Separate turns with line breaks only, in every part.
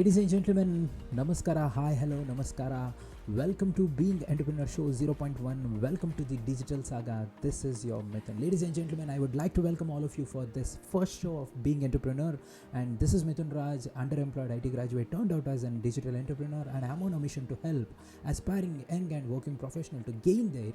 Ladies and gentlemen, namaskara, hi, hello, namaskara. Welcome to Being Entrepreneur Show 0.1. Welcome to the Digital Saga. This is your Mithun. Ladies and gentlemen, I would like to welcome all of you for this first show of Being Entrepreneur. And this is Mithun Raj, underemployed IT graduate turned out as a digital entrepreneur. And I'm on a mission to help aspiring young and working professional to gain their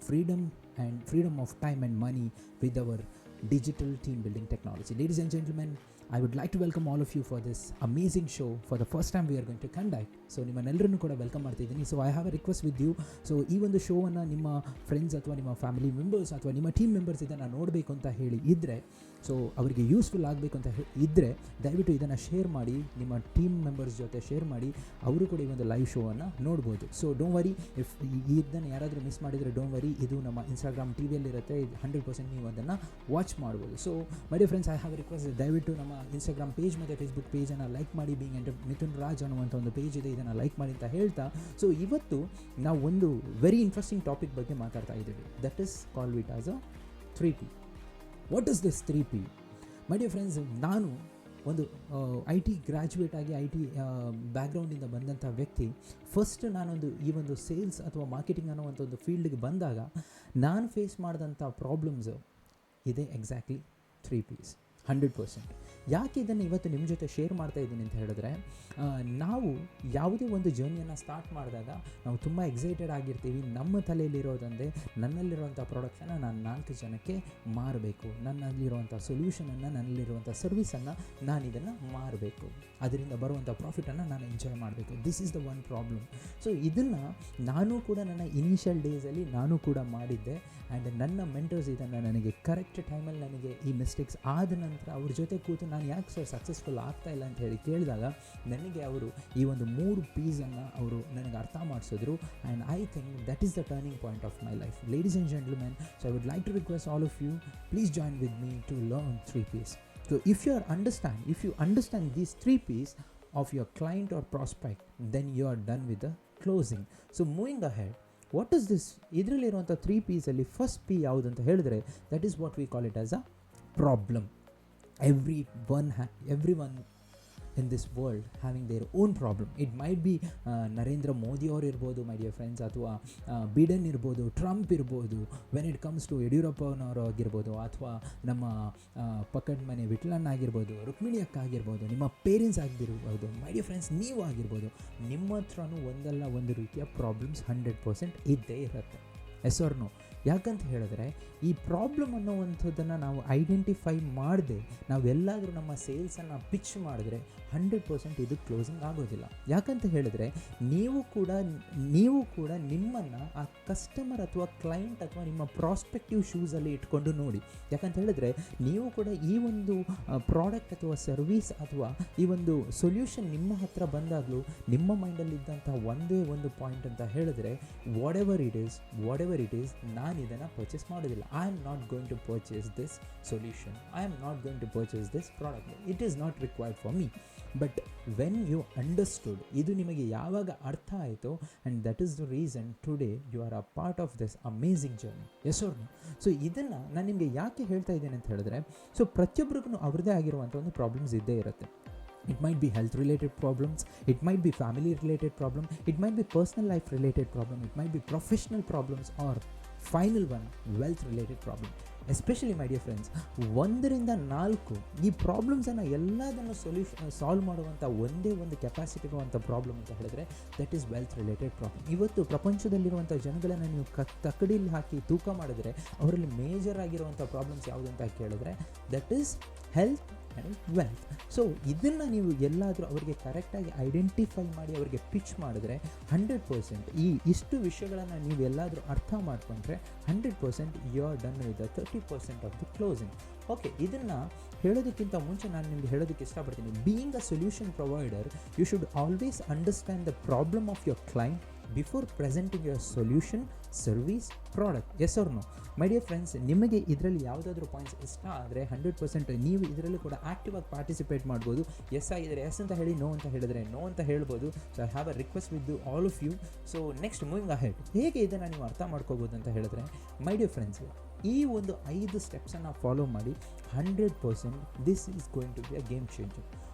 freedom of time and money with our digital team building technology. Ladies and gentlemen, I would like to welcome all of you for this amazing show. For the first time we are going to conduct. So ನಿಮ್ಮನ್ನೆಲ್ಲರನ್ನು ಕೂಡ welcome ಮಾಡ್ತಿದ್ದೀನಿ. So I have a request with you. So ಈ ಒಂದು ಶೋವನ್ನು ನಿಮ್ಮ friends ಅಥವಾ ನಿಮ್ಮ family members ಅಥವಾ ನಿಮ್ಮ team members ಇದನ್ನು ನೋಡಬೇಕು ಅಂತ ಹೇಳಿ ಇದ್ದರೆ, ಸೊ ಅವರಿಗೆ ಯೂಸ್ಫುಲ್ ಆಗಬೇಕು ಅಂತ ಇದ್ದರೆ ದಯವಿಟ್ಟು ಇದನ್ನು ಶೇರ್ ಮಾಡಿ, ನಿಮ್ಮ ಟೀಮ್ ಮೆಂಬರ್ಸ್ ಜೊತೆ ಶೇರ್ ಮಾಡಿ. ಅವರು ಕೂಡ ಈ ಒಂದು ಲೈವ್ ಶೋವನ್ನು ನೋಡ್ಬೋದು. ಸೊ ಡೋಂಟ್ ವರಿ, ಇಫ್ ಇದನ್ನು ಯಾರಾದರೂ ಮಿಸ್ ಮಾಡಿದರೆ ಡೋಂಟ್ ವರಿ, ಇದು ನಮ್ಮ ಇನ್ಸ್ಟಾಗ್ರಾಮ್ ಟಿವಿಯಲ್ಲಿರುತ್ತೆ. 100% ನೀವು ಅದನ್ನು ವಾಚ್ ಮಾಡ್ಬೋದು. So my dear friends, I have request, ದಯವಿಟ್ಟು ನಮ್ಮ ಇನ್ಸ್ಟಾಗ್ರಾಮ್ ಪೇಜ್ ಮತ್ತು ಫೇಸ್ಬುಕ್ ಪೇಜನ್ನು ಲೈಕ್ ಮಾಡಿ. ಮಿಥುನ್ ರಾಜ್ ಅನ್ನುವಂಥ ಒಂದು ಪೇಜ್ ಇದೆ, ಇದನ್ನು ಲೈಕ್ ಮಾಡಿ ಅಂತ ಹೇಳ್ತಾ, ಸೊ ಇವತ್ತು ನಾವು ಒಂದು ವೆರಿ ಇಂಟ್ರೆಸ್ಟಿಂಗ್ ಟಾಪಿಕ್ ಬಗ್ಗೆ ಮಾತಾಡ್ತಾ ಇದ್ದೀವಿ. That is called it as a 3P. What is this 3P? My dear friends, ನಾನು ಒಂದು IT ಗ್ರ್ಯಾಜುಯೇಟ್ ಆಗಿ IT ಬ್ಯಾಕ್ಗ್ರೌಂಡಿಂದ ಬಂದಂಥ ವ್ಯಕ್ತಿ. ಫಸ್ಟ್ ನಾನೊಂದು ಈ ಒಂದು ಸೇಲ್ಸ್ ಅಥವಾ ಮಾರ್ಕೆಟಿಂಗ್ ಅನ್ನೋವಂಥ ಒಂದು ಫೀಲ್ಡ್ಗೆ ಬಂದಾಗ ನಾನು ಫೇಸ್ ಮಾಡಿದಂಥ ಪ್ರಾಬ್ಲಮ್ಸು ಇದೆ ಎಕ್ಸಾಕ್ಟ್ಲಿ 3Ps. 100%. ಯಾಕೆ ಇದನ್ನು ಇವತ್ತು ನಿಮ್ಮ ಜೊತೆ ಶೇರ್ ಮಾಡ್ತಾ ಇದ್ದೀನಿ ಅಂತ ಹೇಳಿದ್ರೆ, ನಾವು ಯಾವುದೇ ಒಂದು ಜರ್ನಿಯನ್ನು ಸ್ಟಾರ್ಟ್ ಮಾಡಿದಾಗ ನಾವು ತುಂಬ ಎಕ್ಸೈಟೆಡ್ ಆಗಿರ್ತೀವಿ. ನಮ್ಮ ತಲೆಯಲ್ಲಿರೋದಂದರೆ ನನ್ನಲ್ಲಿರುವಂಥ ಪ್ರಾಡಕ್ಟನ್ನು ನಾನು 4 ಜನಕ್ಕೆ ಮಾರಬೇಕು, ನನ್ನಲ್ಲಿರುವಂಥ ಸೊಲ್ಯೂಷನನ್ನು, ನನ್ನಲ್ಲಿರುವಂಥ ಸರ್ವಿಸನ್ನು ನಾನು ಇದನ್ನು ಮಾರಬೇಕು, ಅದರಿಂದ ಬರುವಂಥ ಪ್ರಾಫಿಟನ್ನು ನಾನು ಎಂಜಾಯ್ ಮಾಡಬೇಕು. This is the one problem. So ಇದನ್ನು ನಾನು ಕೂಡ ನನ್ನ ಇನಿಷಿಯಲ್ ಡೇಸಲ್ಲಿ ನಾನು ಕೂಡ ಮಾಡಿದ್ದೆ. ಆ್ಯಂಡ್ ನನ್ನ ಮೆಂಟರ್ಸ್ ಇದನ್ನು ನನಗೆ ಕರೆಕ್ಟ್ ಟೈಮಲ್ಲಿ ನನಗೆ ಈ ಮಿಸ್ಟೇಕ್ಸ್ ಆದ ನಂತರ ಅವ್ರ ಜೊತೆ ಕೂತು ನಾನು ಯಾಕೆ ಸರ್ ಸಕ್ಸಸ್ಫುಲ್ ಆಗ್ತಾಯಿಲ್ಲ ಅಂತ ಹೇಳಿ ಕೇಳಿದಾಗ ನನಗೆ ಅವರು ಈ ಒಂದು 3 P'ಸನ್ನು ಅವರು ನನಗೆ ಅರ್ಥ ಮಾಡಿಸಿದ್ರು. And I think that is the turning point of my life. Ladies and gentlemen, so I would like to request all of you, please join with me to learn 3Ps. So if you understand these 3Ps of your client or prospect, then you are done with the closing. So moving ahead, what is this? ಇದರಲ್ಲಿರುವಂಥ 3Ps ಅಲ್ಲಿ first P ಯಾವುದು ಅಂತ ಹೇಳಿದ್ರೆ, that is what we call it as a problem. Everyone in this world having their own problem. It might be Narendra Modi ಅವರು ಇರ್ಬೋದು, ಮೈ dear friends, ಅಥವಾ Biden ಇರ್ಬೋದು, Trump ಇರ್ಬೋದು, when it comes to ಯಡಿಯೂರಪ್ಪನವರು ಆಗಿರ್ಬೋದು, ಅಥವಾ ನಮ್ಮ ಪಕ್ಕದ ಮನೆ ವಿಟ್ಲಣ್ಣ ಆಗಿರ್ಬೋದು, ರುಕ್ಮಿಣಿ ಅಕ್ಕ ಆಗಿರ್ಬೋದು, ನಿಮ್ಮ ಪೇರೆಂಟ್ಸ್ ಆಗಿರ್ಬೋದು, ಮೈ ಡಿಯರ್ ಫ್ರೆಂಡ್ಸ್ ನೀವು ಆಗಿರ್ಬೋದು, ನಿಮ್ಮ ಹತ್ರನೂ ಒಂದಲ್ಲ ಒಂದು ರೀತಿಯ ಪ್ರಾಬ್ಲಮ್ಸ್ 100% ಇದ್ದೇ ಇರುತ್ತೆ. Yes or no? ಯಾಕಂತ ಹೇಳಿದ್ರೆ ಈ ಪ್ರಾಬ್ಲಮ್ ಅನ್ನೋವಂಥದ್ದನ್ನು ನಾವು ಐಡೆಂಟಿಫೈ ಮಾಡದೆ ನಾವೆಲ್ಲಾದರೂ ನಮ್ಮ ಸೇಲ್ಸನ್ನು ಪಿಚ್ ಮಾಡಿದ್ರೆ 100% ಇದು ಕ್ಲೋಸಿಂಗ್ ಆಗೋದಿಲ್ಲ. ಯಾಕಂತ ಹೇಳಿದ್ರೆ ನೀವು ಕೂಡ ನಿಮ್ಮನ್ನು ಆ ಕಸ್ಟಮರ್ ಅಥವಾ ಕ್ಲೈಂಟ್ ಅಥವಾ ನಿಮ್ಮ ಪ್ರಾಸ್ಪೆಕ್ಟಿವ್ ಶೂಸಲ್ಲಿ ಇಟ್ಕೊಂಡು ನೋಡಿ. ಯಾಕಂತ ಹೇಳಿದ್ರೆ ನೀವು ಕೂಡ ಈ ಒಂದು ಪ್ರಾಡಕ್ಟ್ ಅಥವಾ ಸರ್ವೀಸ್ ಅಥವಾ ಈ ಒಂದು ಸೊಲ್ಯೂಷನ್ ನಿಮ್ಮ ಹತ್ರ ಬಂದಾಗಲೂ ನಿಮ್ಮ ಮೈಂಡಲ್ಲಿದ್ದಂಥ ಒಂದೇ ಒಂದು ಪಾಯಿಂಟ್ ಅಂತ ಹೇಳಿದ್ರೆ, ವಾಟ್ ಎವರ್ ಇಟ್ ಈಸ್ ನಾನು ಇದನ್ನು ಪರ್ಚೇಸ್ ಮಾಡೋದಿಲ್ಲ. I am not going to purchase this solution, I am not going to purchase this product, it is not required for me. But when you understood, ಇದು ನಿಮಗೆ ಯಾವಾಗ ಅರ್ಥ ಆಯಿತು, and that is the reason today you are a part of this amazing journey. Yes or no? So ಇದನ್ನು ನಾನು ನಿಮಗೆ ಯಾಕೆ ಹೇಳ್ತಾ ಇದ್ದೇನೆ ಅಂತ ಹೇಳಿದ್ರೆ, ಸೊ ಪ್ರತಿಯೊಬ್ಬರಿಗೂ ಅವ್ರದ್ದೇ ಆಗಿರುವಂಥ ಒಂದು ಪ್ರಾಬ್ಲಮ್ಸ್ ಇದ್ದೇ ಇರುತ್ತೆ. It might be health related problems, it might be family related problem, it might be personal life related problem, it might be professional problems, or final one, wealth related problem. Especially my dear friends, 1ರಿಂದ 4 ಈ ಪ್ರಾಬ್ಲಮ್ಸನ್ನು ಎಲ್ಲದನ್ನು solve ಮಾಡುವಂಥ ಒಂದೇ ಒಂದು capacity ಇರುವಂಥ problem ಅಂತ ಹೇಳಿದ್ರೆ that is wealth related problem. ಇವತ್ತು ಪ್ರಪಂಚದಲ್ಲಿರುವಂಥ ಜನಗಳನ್ನು ನೀವು ತಕ್ಕಡಿಯಲ್ಲಿ ಹಾಕಿ ತೂಕ ಮಾಡಿದ್ರೆ ಅವರಲ್ಲಿ ಮೇಜರ್ ಆಗಿರುವಂಥ ಪ್ರಾಬ್ಲಮ್ಸ್ ಯಾವುದು ಅಂತ ಕೇಳಿದ್ರೆ that is health and wealth. So ಇದನ್ನು ನೀವು ಎಲ್ಲಾದರೂ ಅವರಿಗೆ ಕರೆಕ್ಟಾಗಿ ಐಡೆಂಟಿಫೈ ಮಾಡಿ ಅವರಿಗೆ ಪಿಚ್ ಮಾಡಿದ್ರೆ 100% ಈ ಇಷ್ಟು ವಿಷಯಗಳನ್ನು ನೀವು ಎಲ್ಲಾದರೂ ಅರ್ಥ ಮಾಡಿಕೊಂಡ್ರೆ 100% you are done with 30% of the closing. Okay, ಇದನ್ನು ಹೇಳೋದಕ್ಕಿಂತ ಮುಂಚೆ ನಾನು ನಿಮಗೆ ಹೇಳೋದಕ್ಕೆ ಇಷ್ಟಪಡ್ತೀನಿ, being a solution provider you should always understand the problem of your client before presenting your solution, service, product. Yes or no? My dear friends, ನಿಮಗೆ ಇದರಲ್ಲಿ ಯಾವುದಾದ್ರೂ ಪಾಯಿಂಟ್ಸ್ ಇಷ್ಟ ಆದರೆ 100% ನೀವು ಇದರಲ್ಲಿ ಕೂಡ ಆ್ಯಕ್ಟಿವ್ ಆಗಿ ಪಾರ್ಟಿಸಿಪೇಟ್ ಮಾಡ್ಬೋದು. ಎಸ್ ಆಗಿದ್ರೆ ಎಸ್ ಅಂತ ಹೇಳಿ, ನೋ ಅಂತ ಹೇಳಿದ್ರೆ ನೋ ಅಂತ ಹೇಳ್ಬೋದು. So I have a request with all of you. So next moving ahead, ಹೇಗೆ ಇದನ್ನು ನೀವು ಅರ್ಥ ಮಾಡ್ಕೋಬೋದು ಅಂತ ಹೇಳಿದ್ರೆ, ಮೈ ಡಿಯರ್ ಫ್ರೆಂಡ್ಸ್, ಈ ಒಂದು 5 ಸ್ಟೆಪ್ಸನ್ನು ಫಾಲೋ ಮಾಡಿ 100% this is going to be a game changer.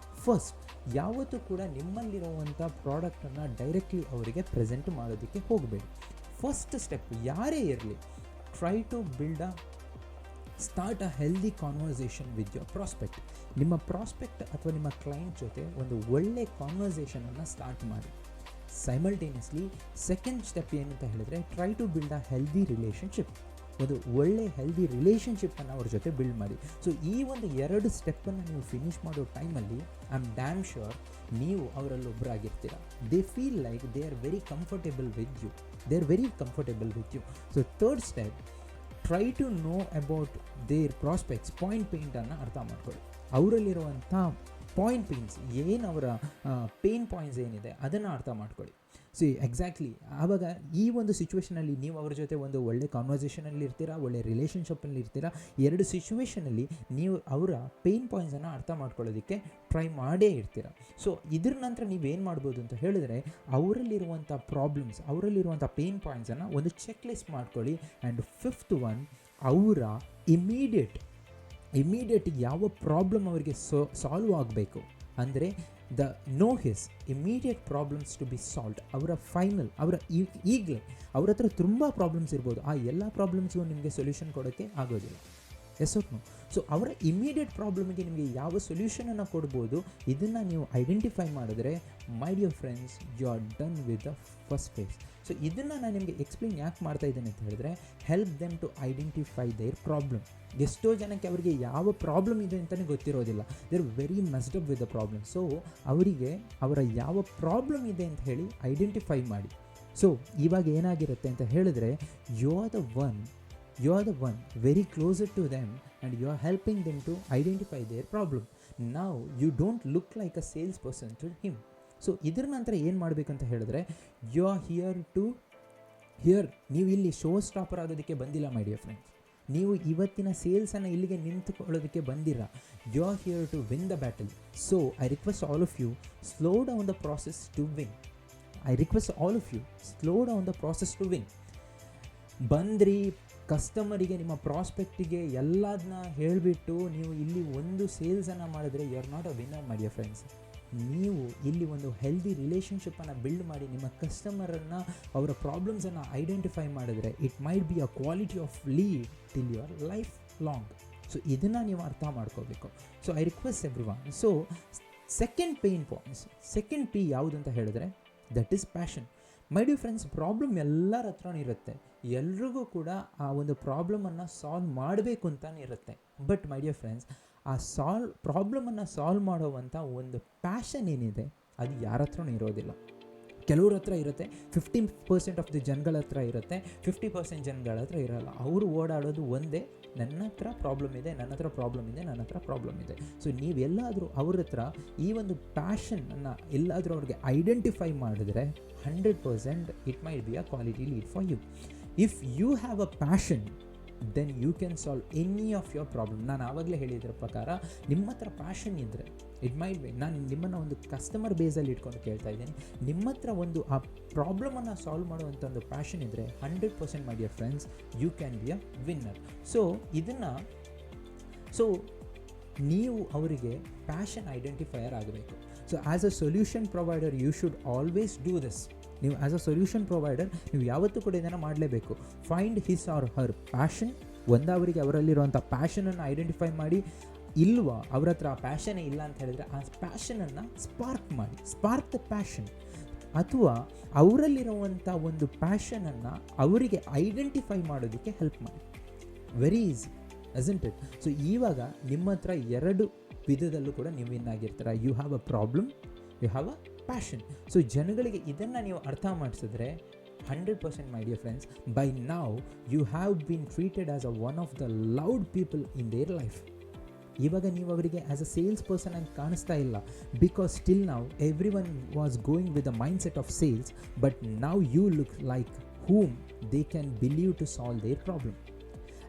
First ಯಾವತ್ತೂ ಕೂಡ ನಿಮ್ಮಲ್ಲಿರುವಂಥ ಪ್ರಾಡಕ್ಟನ್ನು ಡೈರೆಕ್ಟ್ಲಿ ಅವರಿಗೆ ಪ್ರೆಸೆಂಟ್ ಮಾಡೋದಕ್ಕೆ ಹೋಗಬೇಡಿ. ಫಸ್ಟ್ ಸ್ಟೆಪ್ ಯಾರೇ ಇರಲಿ, try to build start a healthy conversation with your prospect. ನಿಮ್ಮ ಪ್ರಾಸ್ಪೆಕ್ಟ್ ಅಥವಾ ನಿಮ್ಮ ಕ್ಲೈಂಟ್ ಜೊತೆ ಒಂದು ಒಳ್ಳೆ ಕಾನ್ವರ್ಸೇಷನನ್ನು ಸ್ಟಾರ್ಟ್ ಮಾಡಿ. ಸೈಮಲ್ಟೇನಿಯಸ್ಲಿ ಸೆಕೆಂಡ್ ಸ್ಟೆಪ್ ಏನಂತ ಹೇಳಿದ್ರೆ, try to build a healthy relationship. ಒಂದು ಒಳ್ಳೆ ಹೆಲ್ದಿ ರಿಲೇಷನ್ಶಿಪ್ಪನ್ನು ಅವ್ರ ಜೊತೆ ಬಿಲ್ಡ್ ಮಾಡಿ. ಸೊ ಈ ಒಂದು 2 ಸ್ಟೆಪ್ಪನ್ನು ನೀವು ಫಿನಿಷ್ ಮಾಡೋ ಟೈಮಲ್ಲಿ ಐ ಆಮ್ ಡ್ಯಾಮ್ ಶ್ಯೂರ್ ನೀವು ಅವರಲ್ಲೊಬ್ಬರಾಗಿರ್ತೀರ. They feel like they are very comfortable with you. So third step, try to know about their prospects ಪಾಯಿಂಟನ್ನು ಅರ್ಥ ಮಾಡ್ಕೊಳ್ಳಿ. ಅವರಲ್ಲಿರುವಂಥ ಪೇನ್ಸ್ ಏನು, ಅವರ ಪೇನ್ ಪಾಯಿಂಟ್ಸ್ ಏನಿದೆ ಅದನ್ನು ಅರ್ಥ ಮಾಡ್ಕೊಳ್ಳಿ. ಎಕ್ಸಾಕ್ಟ್ಲಿ ಆವಾಗ ಈ ಒಂದು ಸಿಚುವೇಷನಲ್ಲಿ ನೀವು ಅವ್ರ ಜೊತೆ ಒಂದು ಒಳ್ಳೆ ಕಾನ್ವರ್ಸೇಷನಲ್ಲಿ ಇರ್ತೀರಾ, ಒಳ್ಳೆ ರಿಲೇಷನ್ಶಿಪ್ಪಲ್ಲಿ ಇರ್ತೀರಾ. 2 ಸಿಚುವೇಷನಲ್ಲಿ ನೀವು ಅವರ ಪೇನ್ ಪಾಯಿಂಟ್ಸನ್ನು ಅರ್ಥ ಮಾಡ್ಕೊಳ್ಳೋದಕ್ಕೆ ಟ್ರೈ ಮಾಡೇ ಇರ್ತೀರ. ಸೊ ಇದ್ರ ನಂತರ ನೀವೇನು ಮಾಡ್ಬೋದು ಅಂತ ಹೇಳಿದ್ರೆ, ಅವರಲ್ಲಿರುವಂಥ ಪ್ರಾಬ್ಲಮ್ಸ್, ಅವರಲ್ಲಿರುವಂಥ ಪೇನ್ ಪಾಯಿಂಟ್ಸನ್ನು ಒಂದು ಚೆಕ್ ಲಿಸ್ಟ್ ಮಾಡ್ಕೊಳ್ಳಿ. ಆ್ಯಂಡ್ ಫಿಫ್ತ್ ಒನ್, ಅವರ ಇಮಿಡಿಯೇಟ್ ಯಾವ ಪ್ರಾಬ್ಲಮ್ ಅವರಿಗೆ ಸಾಲ್ವ್ ಆಗಬೇಕು ಅಂದರೆ his immediate problems to be solved. ಈಗಲೇ ಅವ್ರ ಹತ್ರ ತುಂಬ ಪ್ರಾಬ್ಲಮ್ಸ್ ಇರ್ಬೋದು, ಆ ಎಲ್ಲ ಪ್ರಾಬ್ಲಮ್ಸ್ಗೂ ನಿಮಗೆ ಸೊಲ್ಯೂಷನ್ ಕೊಡೋಕ್ಕೆ ಆಗೋದಿಲ್ಲ. Yes or no? ಸೊ ಅವರ ಇಮಿಡಿಯೇಟ್ ಪ್ರಾಬ್ಲಮ್ಗೆ ನಿಮಗೆ ಯಾವ ಸೊಲ್ಯೂಷನನ್ನು ಕೊಡ್ಬೋದು, ಇದನ್ನು ನೀವು ಐಡೆಂಟಿಫೈ ಮಾಡಿದ್ರೆ, my dear friends, you are done with the first phase. So ಇದನ್ನು ನಾನು ನಿಮಗೆ ಎಕ್ಸ್ಪ್ಲೇನ್ ಯಾಕೆ ಮಾಡ್ತಾ ಇದ್ದೇನೆ ಅಂತ ಹೇಳಿದ್ರೆ, help them to identify their problem. ಎಷ್ಟೋ ಜನಕ್ಕೆ ಅವರಿಗೆ ಯಾವ ಪ್ರಾಬ್ಲಮ್ ಇದೆ ಅಂತಲೇ ಗೊತ್ತಿರೋದಿಲ್ಲ. They are very messed up with the problem. So ಅವರಿಗೆ ಅವರ ಯಾವ ಪ್ರಾಬ್ಲಮ್ ಇದೆ ಅಂತ ಹೇಳಿ ಐಡೆಂಟಿಫೈ ಮಾಡಿ. ಸೊ ಇವಾಗ ಏನಾಗಿರುತ್ತೆ ಅಂತ ಹೇಳಿದ್ರೆ, you are the one very closer to them and you are helping them to identify their problem. Now you don't look like a salesperson to him. So ಇದರ ನಂತರ ಏನು ಮಾಡಬೇಕಂತ ಹೇಳಿದ್ರೆ, ಯು ಆರ್ ನೀವು ಇಲ್ಲಿ ಶೋ ಸ್ಟಾಪರ್ ಆಗೋದಕ್ಕೆ ಬಂದಿಲ್ಲ ಮೈ dear friends. ನೀವು ಇವತ್ತಿನ ಸೇಲ್ಸನ್ನು ಇಲ್ಲಿಗೆ ನಿಂತುಕೊಳ್ಳೋದಕ್ಕೆ ಬಂದಿರ. You are here to win the battle. So I request all of you, slow down the process to win. ಬಂದ್ರಿ ಕಸ್ಟಮರಿಗೆ, ನಿಮ್ಮ ಪ್ರಾಸ್ಪೆಕ್ಟಿಗೆ ಎಲ್ಲದನ್ನ ಹೇಳಿಬಿಟ್ಟು ನೀವು ಇಲ್ಲಿ ಒಂದು ಸೇಲ್ಸನ್ನು ಮಾಡಿದ್ರೆ, you are not a winner my dear friends. ನೀವು ಇಲ್ಲಿ ಒಂದು ಹೆಲ್ದಿ ರಿಲೇಷನ್ಶಿಪ್ಪನ್ನು ಬಿಲ್ಡ್ ಮಾಡಿ ನಿಮ್ಮ ಕಸ್ಟಮರನ್ನು, ಅವರ ಪ್ರಾಬ್ಲಮ್ಸನ್ನು ಐಡೆಂಟಿಫೈ ಮಾಡಿದ್ರೆ, it might be a quality of lead till your life long. So ಇದನ್ನು ನೀವು ಅರ್ಥ ಮಾಡ್ಕೋಬೇಕು. So I request everyone. So second P ಯಾವುದು ಅಂತ ಹೇಳಿದ್ರೆ, that is passion. My dear friends, problem ಎಲ್ಲರ ಹತ್ರನೂ ಇರುತ್ತೆ. ಎಲ್ರಿಗೂ ಕೂಡ ಆ ಒಂದು ಪ್ರಾಬ್ಲಮನ್ನು ಸಾಲ್ವ್ ಮಾಡಬೇಕು ಅಂತಲೇ ಇರುತ್ತೆ. ಬಟ್ ಮೈ ಡಿಯರ್ ಫ್ರೆಂಡ್ಸ್, ಆ ಪ್ರಾಬ್ಲಮನ್ನು ಸಾಲ್ವ್ ಮಾಡೋವಂಥ ಒಂದು ಪ್ಯಾಷನ್ ಏನಿದೆ, ಅದು ಯಾರ ಹತ್ರನೂ ಇರೋದಿಲ್ಲ. ಕೆಲವ್ರ ಹತ್ರ ಇರುತ್ತೆ, 50% ಆಫ್ ದಿ ಜನಗಳ ಹತ್ರ ಇರುತ್ತೆ, 50% ಜನಗಳ ಹತ್ರ ಇರೋಲ್ಲ. ಅವರು ಓಡಾಡೋದು ಒಂದೇ, ನನ್ನ ಹತ್ರ ಪ್ರಾಬ್ಲಮ್ ಇದೆ. ಸೊ ನೀವೆಲ್ಲಾದರೂ ಅವ್ರ ಹತ್ರ ಈ ಒಂದು ಪ್ಯಾಷನನ್ನು ಎಲ್ಲಾದರೂ ಅವ್ರಿಗೆ ಐಡೆಂಟಿಫೈ ಮಾಡಿದ್ರೆ, 100% it might be a quality lead for you. If you have a passion, then you can solve any of your problem. ನಾನು ಆವಾಗಲೇ ಹೇಳಿದ್ರ ಪ್ರಕಾರ, ನಿಮ್ಮ ಹತ್ರ ಪ್ಯಾಷನ್ ಇದ್ದರೆ, ಇಟ್ ಮೈಟ್ ಬಿ, ನಾನು ನಿಮ್ಮನ್ನು ಒಂದು ಕಸ್ಟಮರ್ ಬೇಸಲ್ಲಿ ಇಟ್ಕೊಂಡು ಕೇಳ್ತಾ ಇದ್ದೀನಿ, ನಿಮ್ಮ ಹತ್ರ ಒಂದು ಆ ಪ್ರಾಬ್ಲಮನ್ನು ಸಾಲ್ವ್ ಮಾಡುವಂಥ ಒಂದು ಪ್ಯಾಷನ್ ಇದ್ದರೆ, 100% my dear friends, you can be a winner. So ನೀವು ಅವರಿಗೆ ಪ್ಯಾಷನ್ ಐಡೆಂಟಿಫೈಯರ್ ಆಗಬೇಕು. So as a solution provider, you should always do this. ನೀವು ಆ್ಯಸ್ ಅ ಸೊಲ್ಯೂಷನ್ ಪ್ರೊವೈಡರ್ ನೀವು ಯಾವತ್ತೂ ಕೂಡ ಇದನ್ನು ಮಾಡಲೇಬೇಕು. Find his or her passion. ಅವರಿಗೆ ಅವರಲ್ಲಿರುವಂಥ ಪ್ಯಾಷನನ್ನು ಐಡೆಂಟಿಫೈ ಮಾಡಿ. ಇಲ್ವಾ ಅವ್ರ ಹತ್ರ ಆ ಪ್ಯಾಷನೇ ಇಲ್ಲ ಅಂತ ಹೇಳಿದರೆ, ಆ ಪ್ಯಾಷನನ್ನು ಸ್ಪಾರ್ಕ್ ದ ಪ್ಯಾಷನ್. ಅಥವಾ ಅವರಲ್ಲಿರುವಂಥ ಒಂದು ಪ್ಯಾಷನನ್ನು ಅವರಿಗೆ ಐಡೆಂಟಿಫೈ ಮಾಡೋದಕ್ಕೆ ಹೆಲ್ಪ್ ಮಾಡಿ. Very easy, isn't it? So ಇವಾಗ ನಿಮ್ಮ ಹತ್ರ 2 ವಿಧದಲ್ಲೂ ಕೂಡ ನೀವು ವಿನ್ ಆಗಿರ್ತೀರ. You have a problem, you have a passion. So ಜನಗಳಿಗೆ ಇದನ್ನು ನೀವು ಅರ್ಥ ಮಾಡಿಸಿದ್ರೆ, 100% my dear friends, by now you have been treated as one of the loud people in their life. ಇವಾಗ ನೀವು ಅವರಿಗೆ ಆ್ಯಸ್ ಅ ಸೇಲ್ಸ್ ಪರ್ಸನ್ ಆಗಿ ಕಾಣಿಸ್ತಾ ಇಲ್ಲ, because still now everyone was going with the mindset of sales, but now you look like whom they can believe to solve their problem.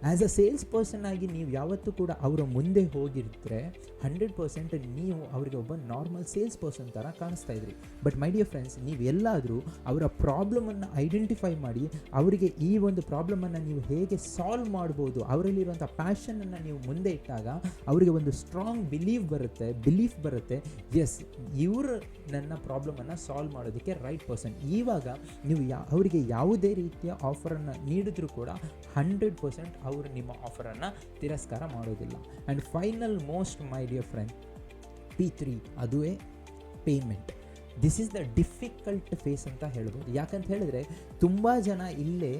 As a sales person ಆಗಿ ನೀವು ಯಾವತ್ತೂ ಕೂಡ ಅವರ ಮುಂದೆ ಹೋಗಿರ್ತಾರೆ 100% ನೀವು ಅವರಿಗೆ ಒಬ್ಬ ನಾರ್ಮಲ್ ಸೇಲ್ಸ್ ಪರ್ಸನ್ ಥರ ಕಾಣಿಸ್ತಾ ಇದ್ರಿ. ಬಟ್ ಮೈ ಡಿಯರ್ ಫ್ರೆಂಡ್ಸ್, ನೀವು ಎಲ್ಲಾದರೂ ಅವರ ಪ್ರಾಬ್ಲಮನ್ನು ಐಡೆಂಟಿಫೈ ಮಾಡಿ ಅವರಿಗೆ ಈ ಒಂದು ಪ್ರಾಬ್ಲಮನ್ನು ನೀವು ಹೇಗೆ ಸಾಲ್ವ್ ಮಾಡ್ಬೋದು, ಅವರಲ್ಲಿರುವಂಥ ಪ್ಯಾಷನನ್ನು ನೀವು ಮುಂದೆ ಇಟ್ಟಾಗ ಅವರಿಗೆ ಒಂದು ಸ್ಟ್ರಾಂಗ್ ಬಿಲೀಫ್ ಬರುತ್ತೆ, ಎಸ್ ಇವರು ನನ್ನ ಪ್ರಾಬ್ಲಮನ್ನು ಸಾಲ್ವ್ ಮಾಡೋದಕ್ಕೆ ರೈಟ್ ಪರ್ಸನ್. ಇವಾಗ ನೀವು ಅವರಿಗೆ ಯಾವುದೇ ರೀತಿಯ ಆಫರನ್ನು ನೀಡಿದ್ರೂ ಕೂಡ 100% ಅವರು ನಿಮ್ಮ ಆಫರನ್ನು ತಿರಸ್ಕಾರ ಮಾಡೋದಿಲ್ಲ. And final most my dear friend, P3, ಅದುವೇ payment. This is the difficult phase ಅಂತ ಹೇಳ್ಬೋದು. ಯಾಕಂತ ಹೇಳಿದ್ರೆ ತುಂಬ ಜನ ಇಲ್ಲೇ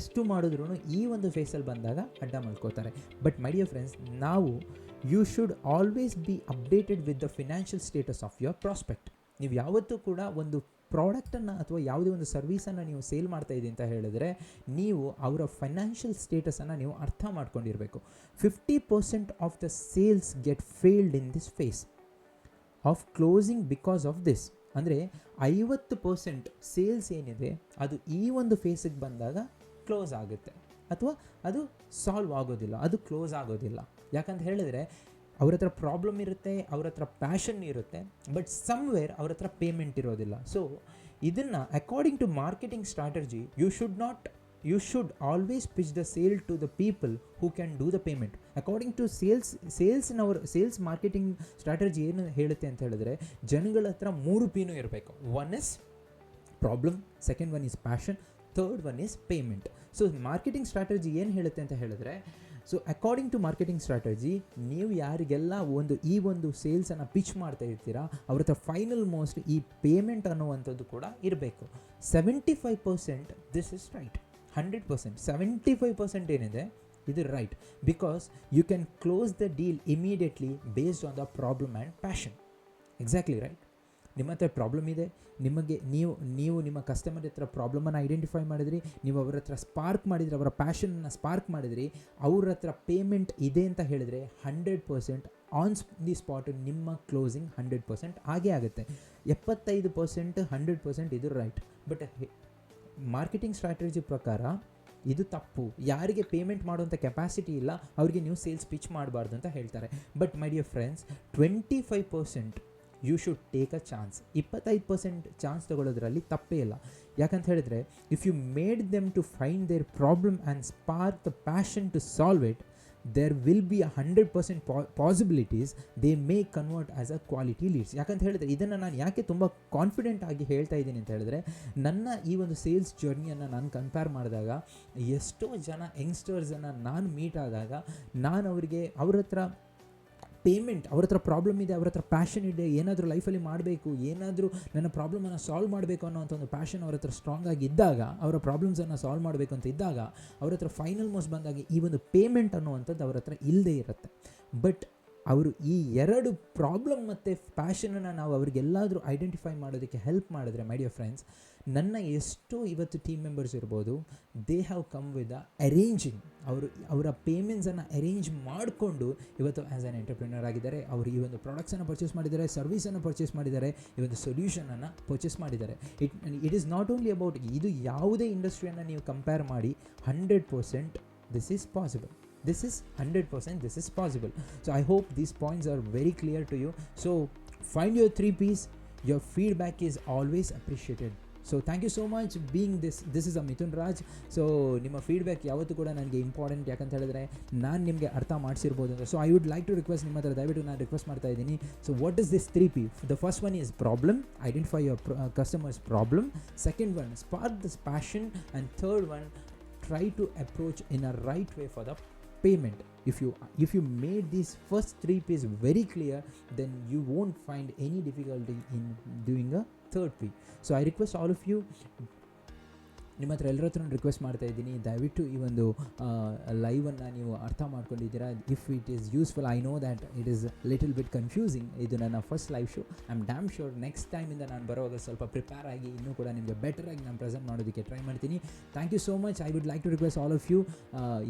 ಎಷ್ಟು ಮಾಡಿದ್ರೂ ಈ ಒಂದು ಫೇಸಲ್ಲಿ ಬಂದಾಗ ಅಡ್ಡ ಮಲ್ಕೋತಾರೆ. But my dear friends, you should always be updated with the financial status of your prospect. ನೀವು ಯಾವತ್ತೂ ಕೂಡ ಒಂದು ಪ್ರಾಡಕ್ಟನ್ನು ಅಥವಾ ಯಾವುದೇ ಒಂದು ಸರ್ವೀಸನ್ನು ನೀವು ಸೇಲ್ ಮಾಡ್ತಾ ಇದ್ದೀವಿ ಅಂತ ಹೇಳಿದ್ರೆ ನೀವು ಅವರ ಫೈನಾನ್ಷಿಯಲ್ ಸ್ಟೇಟಸನ್ನು ನೀವು ಅರ್ಥ ಮಾಡ್ಕೊಂಡಿರಬೇಕು. 50% of the sales get failed in this phase of closing because of this. ಅಂದರೆ 50% ಸೇಲ್ಸ್ ಏನಿದೆ ಅದು ಈ ಒಂದು ಫೇಸಿಗೆ ಬಂದಾಗ ಕ್ಲೋಸ್ ಆಗುತ್ತೆ, ಅಥವಾ ಅದು ಸಾಲ್ವ್ ಆಗೋದಿಲ್ಲ, ಅದು ಕ್ಲೋಸ್ ಆಗೋದಿಲ್ಲ. ಯಾಕಂತ ಹೇಳಿದ್ರೆ ಅವ್ರ ಹತ್ರ ಪ್ರಾಬ್ಲಮ್ ಇರುತ್ತೆ, ಅವ್ರ ಹತ್ರ ಪ್ಯಾಷನ್ ಇರುತ್ತೆ, ಬಟ್ ಸಮ್ವೇರ್ ಅವ್ರ ಹತ್ರ ಪೇಮೆಂಟ್ ಇರೋದಿಲ್ಲ. ಸೊ ಇದನ್ನು according to marketing strategy you should always pitch the sale to the people who can do the payment. According to sales marketing strategy ಏನು ಹೇಳುತ್ತೆ ಅಂತ ಹೇಳಿದ್ರೆ ಜನಗಳ ಹತ್ರ 3 Pನೂ ಇರಬೇಕು. One is problem, second one is passion, third one is payment. So marketing strategy ಏನು ಹೇಳುತ್ತೆ ಅಂತ ಹೇಳಿದ್ರೆ, so according to marketing strategy ನೀವು ಯಾರಿಗೆಲ್ಲ ಈ ಒಂದು ಸೇಲ್ಸನ್ನು ಪಿಚ್ ಮಾಡ್ತಾ ಇರ್ತೀರಾ ಅವ್ರ ಹತ್ರ ಫೈನಲ್ ಮೋಸ್ಟ್ ಈ ಪೇಮೆಂಟ್ ಅನ್ನುವಂಥದ್ದು ಕೂಡ ಇರಬೇಕು. 75% ದಿಸ್ ಇಸ್ ರೈಟ್. 100% 75% ಏನಿದೆ ಇದು right, because you can close the deal immediately based on the problem and passion. Exactly right. ನಿಮ್ಮ ಹತ್ರ ಪ್ರಾಬ್ಲಮ್ ಇದೆ, ನೀವು ನಿಮ್ಮ ಕಸ್ಟಮರ್ ಹತ್ರ ಪ್ರಾಬ್ಲಮನ್ನು ಐಡೆಂಟಿಫೈ ಮಾಡಿದ್ರಿ, ನೀವು ಅವ್ರ ಹತ್ರ ಸ್ಪಾರ್ಕ್ ಮಾಡಿದ್ರಿ, ಅವರ ಪ್ಯಾಷನನ್ನು ಸ್ಪಾರ್ಕ್ ಮಾಡಿದ್ರಿ, ಅವ್ರ ಹತ್ರ ಪೇಮೆಂಟ್ ಇದೆ ಅಂತ ಹೇಳಿದರೆ 100% ಆನ್ ದಿ ಸ್ಪಾಟ್ ನಿಮ್ಮ ಕ್ಲೋಸಿಂಗ್ 100% ಆಗೇ ಆಗುತ್ತೆ. 75% 100% ಇದು ರೈಟ್. ಬಟ್ ಮಾರ್ಕೆಟಿಂಗ್ ಸ್ಟ್ರಾಟಜಿ ಪ್ರಕಾರ ಇದು ತಪ್ಪು. ಯಾರಿಗೆ ಪೇಮೆಂಟ್ ಮಾಡುವಂಥ ಕೆಪಾಸಿಟಿ ಇಲ್ಲ ಅವರಿಗೆ ನೀವು ಸೇಲ್ಸ್ ಪಿಚ್ ಮಾಡಬಾರ್ದು ಅಂತ ಹೇಳ್ತಾರೆ. But my dear friends, 25% you should take a chance. 25% chance ತೊಗೊಳ್ಳೋದ್ರಲ್ಲಿ ತಪ್ಪೇ ಇಲ್ಲ. ಯಾಕಂತ ಹೇಳಿದ್ರೆ if you made them to find their problem and spark the passion to solve it, there will be 100% possibilities they may convert as a quality leads. ಯಾಕಂತ ಹೇಳಿದ್ರೆ ಇದನ್ನು ನಾನು ಯಾಕೆ ತುಂಬ ಕಾನ್ಫಿಡೆಂಟ್ ಆಗಿ ಹೇಳ್ತಾ ಇದ್ದೀನಿ ಅಂತ ಹೇಳಿದ್ರೆ, ನನ್ನ ಈ ಒಂದು ಸೇಲ್ಸ್ ಜರ್ನಿಯನ್ನು ನಾನು ಕಂಪೇರ್ ಮಾಡಿದಾಗ ಎಷ್ಟೋ ಜನ ಯಂಗ್ಸ್ಟರ್ಸನ್ನು ನಾನು ಮೀಟ್ ಆದಾಗ ನಾನು ಅವರಿಗೆ ಅವ್ರ ಹತ್ರ ಪ್ರಾಬ್ಲಮ್ ಇದೆ, ಅವ್ರ ಹತ್ರ ಪ್ಯಾಷನ್ ಇದೆ, ಏನಾದರೂ ಲೈಫಲ್ಲಿ ಮಾಡಬೇಕು, ಏನಾದರೂ ನನ್ನ ಪ್ರಾಬ್ಲಮನ್ನು ಸಾಲ್ವ್ ಮಾಡಬೇಕು ಅನ್ನೋಂಥ ಒಂದು ಪ್ಯಾಷನ್ ಅವ್ರ ಹತ್ರ ಸ್ಟ್ರಾಂಗ್ ಆಗಿ ಇದ್ದಾಗ, ಅವರ ಪ್ರಾಬ್ಲಮ್ಸನ್ನು ಸಾಲ್ವ್ ಮಾಡಬೇಕು ಅಂತ ಇದ್ದಾಗ ಅವ್ರ ಹತ್ರ ಫೈನಲ್ ಮೋಸ್ಟ್ ಬಂದಾಗ ಈ ಒಂದು ಪೇಮೆಂಟ್ ಅನ್ನುವಂಥದ್ದು ಅವ್ರ ಹತ್ರ ಇಲ್ಲದೇ ಇರುತ್ತೆ. ಬಟ್ ಅವರು ಈ ಎರಡು ಪ್ರಾಬ್ಲಮ್ ಮತ್ತು ಪ್ಯಾಷನನ್ನು ನಾವು ಅವ್ರಿಗೆಲ್ಲಾದರೂ ಐಡೆಂಟಿಫೈ ಮಾಡೋದಕ್ಕೆ ಹೆಲ್ಪ್ ಮಾಡಿದ್ರೆ, ಮೈ ಡಿಯರ್ ಫ್ರೆಂಡ್ಸ್, ನನ್ನ ಎಷ್ಟೋ ಇವತ್ತು ಟೀಮ್ ಮೆಂಬರ್ಸ್ ಇರ್ಬೋದು, they have come with arranging, ಅವರ ಪೇಮೆಂಟ್ಸನ್ನು ಅರೇಂಜ್ ಮಾಡಿಕೊಂಡು ಇವತ್ತು ಆ್ಯಸ್ ಆ್ಯನ್ ಎಂಟರ್ಪ್ರಿನರ್ ಆಗಿದ್ದಾರೆ. ಅವರು ಈ ಒಂದು ಪ್ರಾಡಕ್ಟ್ಸನ್ನು ಪರ್ಚೇಸ್ ಮಾಡಿದ್ದಾರೆ, ಸರ್ವಿಸನ್ನು ಪರ್ಚೇಸ್ ಮಾಡಿದ್ದಾರೆ, ಈ ಒಂದು ಸೊಲ್ಯೂಷನನ್ನು ಪರ್ಚೇಸ್ ಮಾಡಿದ್ದಾರೆ. It is not only about ಇದು. ಯಾವುದೇ ಇಂಡಸ್ಟ್ರಿಯನ್ನು ನೀವು ಕಂಪೇರ್ ಮಾಡಿ 100% this is possible. This is 100% this is possible. So I hope these points are very clear to you. So find your 3 P's. Your feedback is always appreciated. So thank you so much being this is a Mithun Raj. So ನಿಮ್ಮ feedback ಯಾವತ್ತೂ ಕೂಡ ನನಗೆ important. ಯಾಕಂತ ಹೇಳಿದ್ರೆ ನಾನು ನಿಮಗೆ ಅರ್ಥ ಮಾಡಿಸಿರ್ಬೋದು ಅಂತ. So I would like to request, ನಿಮ್ಮ ಹತ್ರ ದಯವಿಟ್ಟು ನಾನು ರಿಕ್ವೆಸ್ಟ್ ಮಾಡ್ತಾ ಇದ್ದೀನಿ. So what is this 3 P? The first one is problem, identify your customers problem. Second one spark this passion, and third one try to approach in a right way for the payment. If you made these first 3 P's very clear, then you won't find any difficulty in doing a third P. So I request all of you, ನಿಮ್ಮ ಹತ್ರ ಎಲ್ಲರ ಹತ್ರ request ಮಾಡ್ತಾ ಇದ್ದೀನಿ, ದಯವಿಟ್ಟು ಈ ಒಂದು ಲೈವನ್ನು ನೀವು ಅರ್ಥ ಮಾಡ್ಕೊಂಡಿದ್ದೀರಾ. If it is useful, I know that it is little bit confusing. ಇದು ನನ್ನ first live show. I am damn sure next ಟೈಮಿಂದ ನಾನು ಬರುವಾಗ ಸ್ವಲ್ಪ ಪ್ರಿಪೇರ್ ಆಗಿ ಇನ್ನೂ ಕೂಡ ನಿಮಗೆ ಬೆಟರಾಗಿ ನಾನು ಪ್ರೆಸೆಂಟ್ ಮಾಡೋದಕ್ಕೆ ಟ್ರೈ ಮಾಡ್ತೀನಿ. Thank you so much. I would like to request all of you,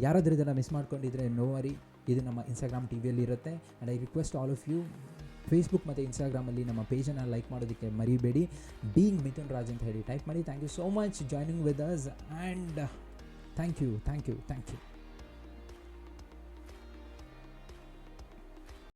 ಯಾರಾದರೂ ಇದನ್ನು ಮಿಸ್ ಮಾಡ್ಕೊಂಡಿದ್ರೆ ನೋ ವರಿ, ಇದು ನಮ್ಮ ಇನ್ಸ್ಟಾಗ್ರಾಮ್ ಟಿವಿಯಲ್ಲಿ ಇರುತ್ತೆ. And I request all of you, Facebook ಮತ್ತು ಇನ್ಸ್ಟಾಗ್ರಾಮಲ್ಲಿ ನಮ್ಮ ಪೇಜನ್ನು ಲೈಕ್ ಮಾಡೋದಕ್ಕೆ ಮರಿಬೇಡಿ. ಬೀಯಿಂಗ್ ಮಿಥುನ್ ರಾಜ್ ಅಂತ ಹೇಳಿ ಟೈಪ್ ಮಾಡಿ. Thank you so much joining with us, and thank you.